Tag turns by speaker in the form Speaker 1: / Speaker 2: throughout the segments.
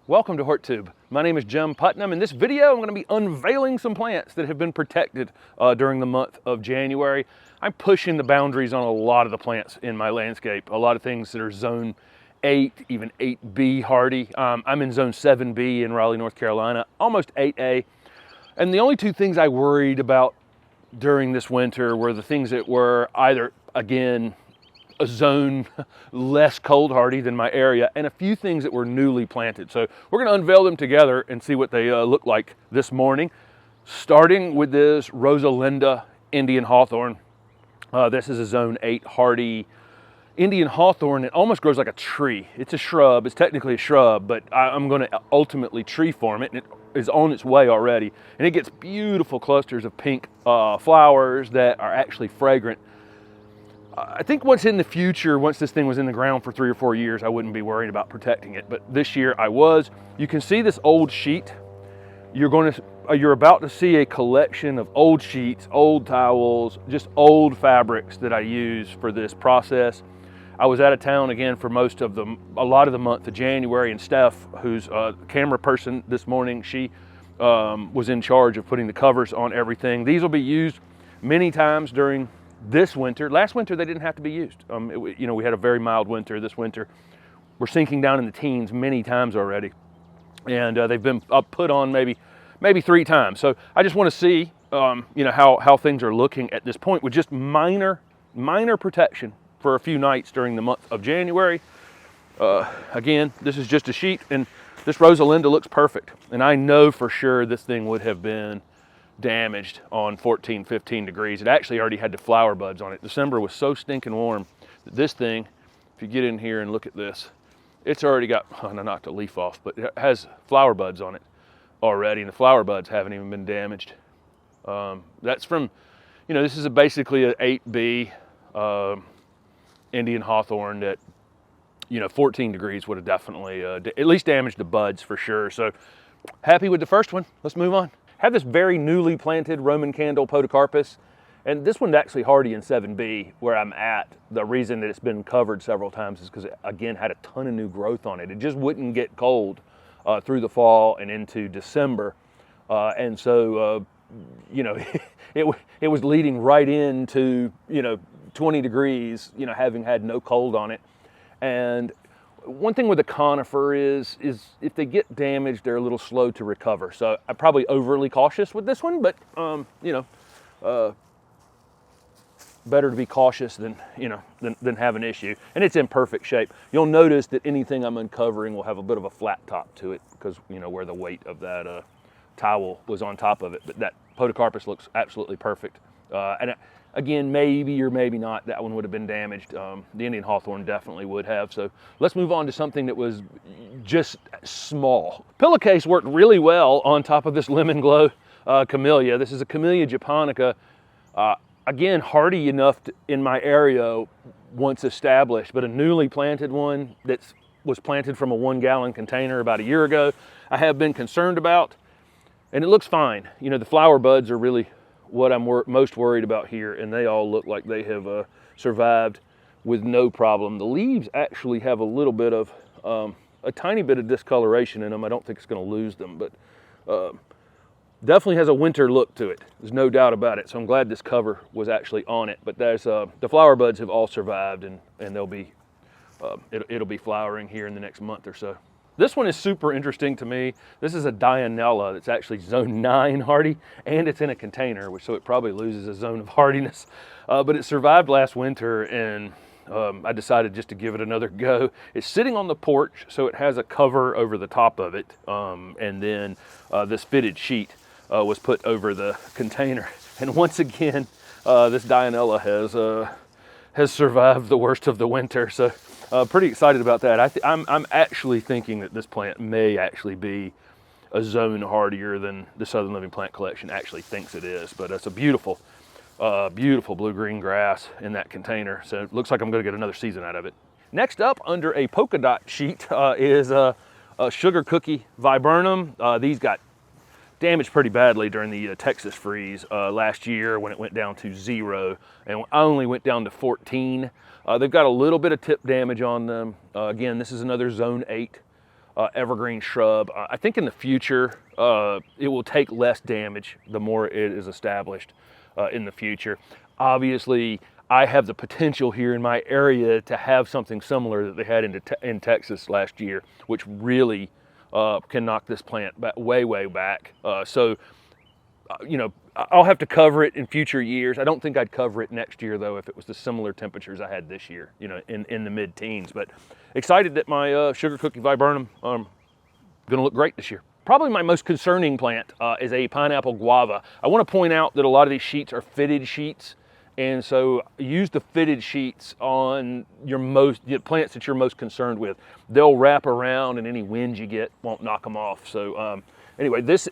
Speaker 1: Welcome to HortTube. My name is Jim Putnam. In this video, I'm going to be unveiling some plants that have been protected during the month of January. I'm pushing the boundaries on a lot of the plants in my landscape. A lot of things that are zone 8, even 8B hardy. I'm in zone 7B in Raleigh, North Carolina, almost 8A. And the only two things I worried about during this winter were the things that were either, again, a zone less cold hardy than my area, and a few things that were newly planted. So we're going to unveil them together and see what they look like this morning, starting with this Rosalinda Indian hawthorn. This is a zone 8 hardy Indian hawthorn. It almost grows like a tree. It's a shrub. It's technically a shrub, but I'm going to ultimately tree form it, and it is on its way already. And it gets beautiful clusters of pink flowers that are actually fragrant. I think once in the future, once this thing was in the ground for 3 or 4 years, I wouldn't be worried about protecting it. But this year I was. You can see this old sheet. You're about to see a collection of old sheets, old towels, just old fabrics that I use for this process. I was out of town again for a lot of the month of January, and Steph, who's a camera person this morning, she was in charge of putting the covers on everything. These will be used many times during this winter. Last winter they didn't have to be used. We had a very mild winter. This winter we're sinking down in the teens many times already, and they've been put on maybe 3 times. So I just want to see how things are looking at this point with just minor protection for a few nights during the month of January. Again, this is just a sheet, and this Rosalinda looks perfect, and I know for sure this thing would have been damaged on 14, 15 degrees. It actually already had the flower buds on it. December was so stinking warm that this thing, if you get in here and look at this, it's already got, not the leaf off, but it has flower buds on it already, and the flower buds haven't even been damaged. That's from, this is basically an 8B Indian hawthorn that, 14 degrees would have definitely at least damaged the buds for sure. So happy with the first one. Let's move on. Have this very newly planted Roman candle Podocarpus, and this one's actually hardy in 7B where I'm at. The reason that it's been covered several times is because it, again, had a ton of new growth on it. It just wouldn't get cold through the fall and into December, and so it was leading right into 20 degrees, having had no cold on it. And one thing with a conifer is if they get damaged, they're a little slow to recover. So I'm probably overly cautious with this one, but better to be cautious than have an issue. And it's in perfect shape. You'll notice that anything I'm uncovering will have a bit of a flat top to it because where the weight of that towel was on top of it. But that Podocarpus looks absolutely perfect. Again, maybe or maybe not, that one would have been damaged. The Indian hawthorn definitely would have. So let's move on to something that was just small. Pillowcase worked really well on top of this lemon glow camellia. This is a Camellia Japonica. Again, hardy enough in my area once established, but a newly planted one that was planted from a 1-gallon container about a year ago, I have been concerned about, and it looks fine. The flower buds are really what I'm most worried about here, and they all look like they have survived with no problem. The leaves actually have a little bit of, a tiny bit of discoloration in them. I don't think it's going to lose them, but definitely has a winter look to it. There's no doubt about it. So I'm glad this cover was actually on it. But there's the flower buds have all survived, and they'll be it'll be flowering here in the next month or so. This one is super interesting to me. This is a Dianella that's actually zone 9 hardy, and it's in a container, so it probably loses a zone of hardiness. But it survived last winter, and I decided just to give it another go. It's sitting on the porch, so it has a cover over the top of it, and then this fitted sheet was put over the container. And once again, this Dianella has survived the worst of the winter. So pretty excited about that. I'm actually thinking that this plant may actually be a zone hardier than the Southern Living Plant Collection actually thinks it is. But it's a beautiful blue-green grass in that container. So it looks like I'm going to get another season out of it. Next up, under a polka dot sheet, is a sugar cookie viburnum. These got damaged pretty badly during the Texas freeze last year when it went down to 0, and I only went down to 14. They've got a little bit of tip damage on them. Again, this is another zone 8 evergreen shrub. I think in the future, it will take less damage the more it is established in the future. Obviously, I have the potential here in my area to have something similar that they had in Texas last year, which really can knock this plant back, way back. You know, I'll have to cover it in future years. I don't think I'd cover it next year, though, if it was the similar temperatures I had this year, you know, in the mid-teens. But excited that my sugar cookie viburnum going to look great this year. Probably my most concerning plant is a pineapple guava. I want to point out that a lot of these sheets are fitted sheets, and so use the fitted sheets on your plants that you're most concerned with. They'll wrap around, and any wind you get won't knock them off. So anyway, this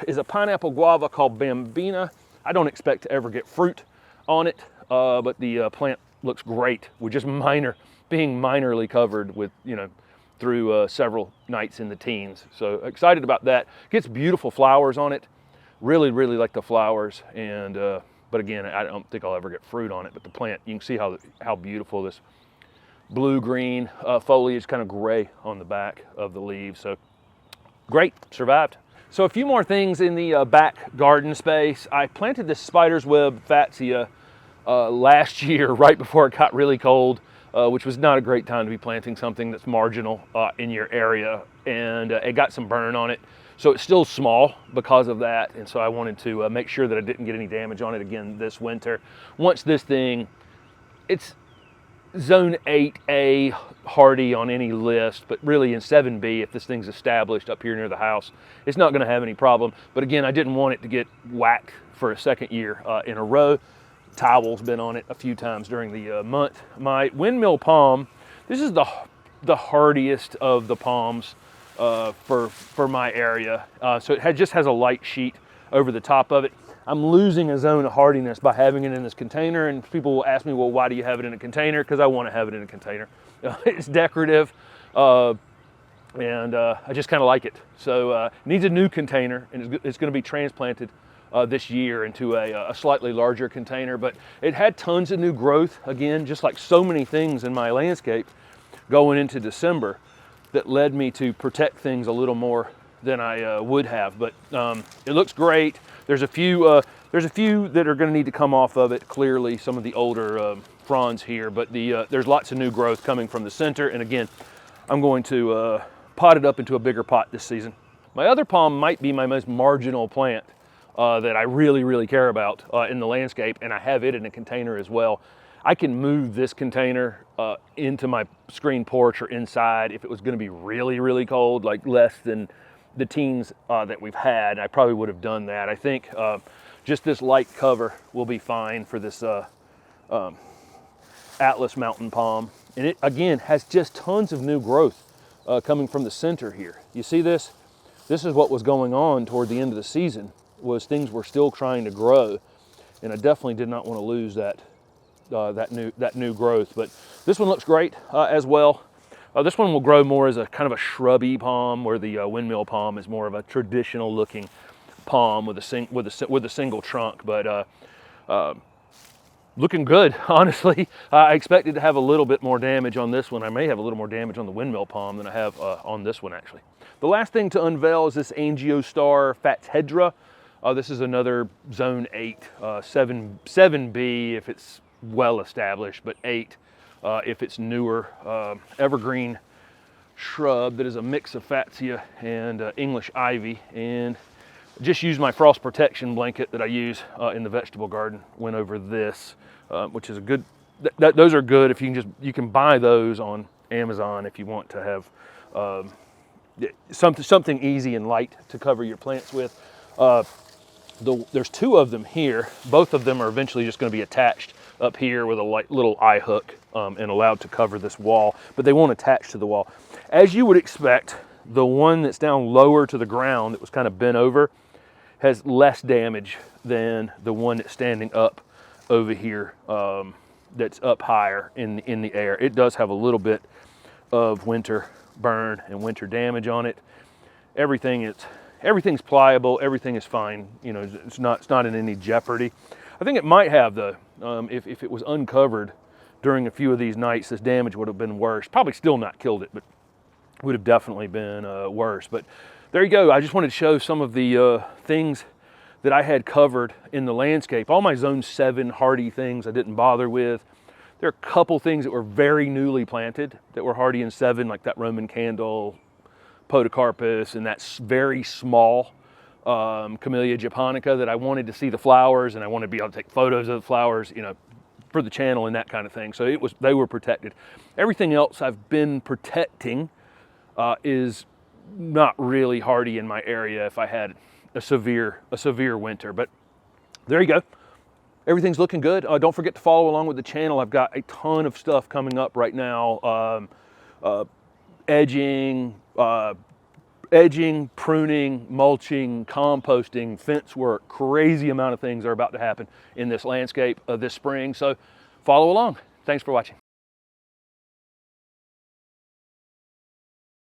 Speaker 1: is a pineapple guava called Bambina. I don't expect to ever get fruit on it, but the plant looks great with just being minorly covered with, you know, through several nights in the teens. So excited about that. Gets beautiful flowers on it. Really like the flowers. And but again, I don't think I'll ever get fruit on it. But the plant, you can see how beautiful this blue-green foliage, kind of gray on the back of the leaves. So great, survived. So a few more things in the back garden space. I planted this spider's web fatsia last year, right before it got really cold, which was not a great time to be planting something that's marginal in your area. And it got some burn on it. So it's still small because of that. And so I wanted to make sure that I didn't get any damage on it again this winter. Once this thing, it's Zone 8A hardy on any list, but really in 7B, if this thing's established up here near the house, it's not going to have any problem. But again, I didn't want it to get whacked for a second year in a row. Towel's been on it a few times during the month. My windmill palm, this is the hardiest of the palms for my area. So it just has a light sheet over the top of it. I'm losing a zone of hardiness by having it in this container, and people will ask me, well, why do you have it in a container? Because I want to have it in a container. It's decorative, and I just kind of like it. So it needs a new container, and it's going to be transplanted this year into a slightly larger container. But it had tons of new growth, again, just like so many things in my landscape going into December, that led me to protect things a little more than I would have. But it looks great. There's a few that are going to need to come off of it, clearly, some of the older fronds here, but there's lots of new growth coming from the center. And again, I'm going to pot it up into a bigger pot this season. My other palm might be my most marginal plant that I really care about in the landscape, and I have it in a container as well. I can move this container into my screen porch or inside if it was going to be really cold, like less than the teens that we've had. I probably would have done that. I think just this light cover will be fine for this Atlas mountain palm. And it, again, has just tons of new growth coming from the center here. You see this? This is what was going on toward the end of the season, was things were still trying to grow. And I definitely did not want to lose that new growth. But this one looks great as well. This one will grow more as a kind of a shrubby palm, where the windmill palm is more of a traditional looking palm with a single trunk. But looking good, honestly. I expected to have a little bit more damage on this one. I may have a little more damage on the windmill palm than I have on this one, actually. The last thing to unveil is this Angiostar fatedra. This is another Zone 8, 7B if it's well established, but 8 if it's newer. Evergreen shrub that is a mix of fatsia and English ivy. And just used my frost protection blanket that I use in the vegetable garden. Went over this, which is a good, those are good. If you can buy those on Amazon if you want to have something easy and light to cover your plants with. There's 2 of them here. Both of them are eventually just going to be attached up here with a little eye hook and allowed to cover this wall, but they won't attach to the wall. As you would expect, the one that's down lower to the ground that was kind of bent over has less damage than the one that's standing up over here that's up higher in the air. It does have a little bit of winter burn and winter damage on it. Everything's pliable, everything is fine. You know, it's not in any jeopardy. I think it might have, though, if it was uncovered during a few of these nights, this damage would have been worse. Probably still not killed it, but would have definitely been worse. But there you go. I just wanted to show some of the things that I had covered in the landscape. All my zone 7 hardy things I didn't bother with. There are a couple things that were very newly planted that were hardy in 7, like that Roman candle, Podocarpus, and that very small Camellia Japonica that I wanted to see the flowers, and I wanted to be able to take photos of the flowers, you know, for the channel and that kind of thing. So they were protected. Everything else I've been protecting is not really hardy in my area if I had a severe winter. But there you go. Everything's looking good. Don't forget to follow along with the channel. I've got a ton of stuff coming up right now. Edging, pruning, mulching, composting, fence work. Crazy amount of things are about to happen in this landscape this spring. So follow along. Thanks for watching.